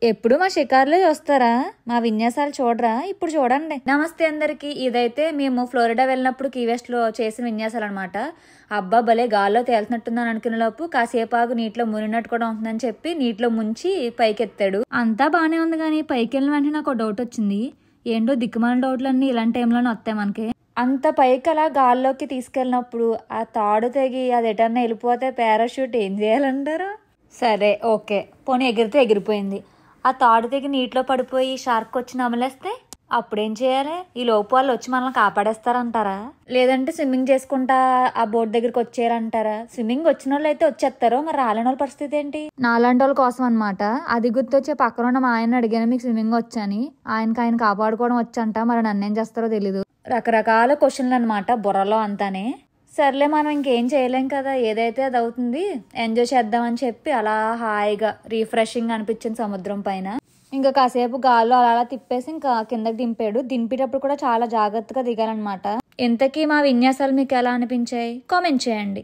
ఎప్పుడు మా షికారులే చూస్తారా? మా విన్యాసాలు చూడరా? ఇప్పుడు చూడండి. నమస్తే అందరికి. ఇదైతే మేము ఫ్లోరిడా వెళ్ళినప్పుడు కీ వెస్ట్ లో చేసిన విన్యాసాలు అనమాట. అబ్బా భలే గాల్లో తేలుతున్నట్టుందని అనుకునే లోపు కాసేపు ఆగు నీటిలో మునిగినట్టు కూడా ఉంటుందని చెప్పి నీటిలో ముంచి పైకెత్తాడు. అంతా బానే ఉంది కానీ పైకి వెళ్ళిన వెంటనే నాకు ఒక డౌట్ వచ్చింది. ఏంటో దిక్కుమాల డౌట్లన్నీ ఇలాంటి టైంలోనే వస్తాయి మనకి. అంత పైకి అలా గాల్లోకి తీసుకెళ్ళినప్పుడు ఆ తాడు తెగి అది ఎటన్నా వెళ్ళిపోతే పారాషూట్ ఏం చేయాలంటారు? సరే ఓకే, పోనీ ఎగిరితే ఎగిరిపోయింది. ఆ తాడు తెగి నీటిలో పడిపోయి షార్క్ వచ్చి నమలేస్తే అప్పుడేం చేయాలి? ఈ లోపు వాళ్ళు వచ్చి మనల్ని కాపాడేస్తారంటారా? లేదంటే స్విమ్మింగ్ చేసుకుంటా ఆ బోట్ దగ్గరికి వచ్చారంటారా? స్విమ్మింగ్ వచ్చిన వాళ్ళు అయితే వచ్చేస్తారో, మరి రాలేని వాళ్ళ పరిస్థితి ఏంటి? నాలాంటి వాళ్ళ కోసం అనమాట. అది గుర్తొచ్చే పక్కన ఉన్న మా ఆయన అడిగాను, మీకు స్విమ్మింగ్ వచ్చని. ఆయన కాపాడుకోవడం వచ్చంట, మరి నన్నేం చేస్తారో తెలీదు. రకరకాల క్వశ్చన్లు అనమాట బుర్రలో అంతానే. సర్లే, మనం ఇంకేం చేయలేం కదా, ఏదైతే అది అవుతుంది, ఎంజాయ్ చేద్దామని చెప్పి అలా హాయిగా రీఫ్రెషింగ్ అనిపించింది సముద్రం పైన. ఇంకా కాసేపు గాల్లో అలా తిప్పేసి ఇంకా కిందకి దింపాడు. దింపేటప్పుడు కూడా చాలా జాగ్రత్తగా దిగాలన్నమాట. ఇంతకీ మా విన్యాసాలు మీకు ఎలా అనిపించాయి? కామెంట్ చేయండి.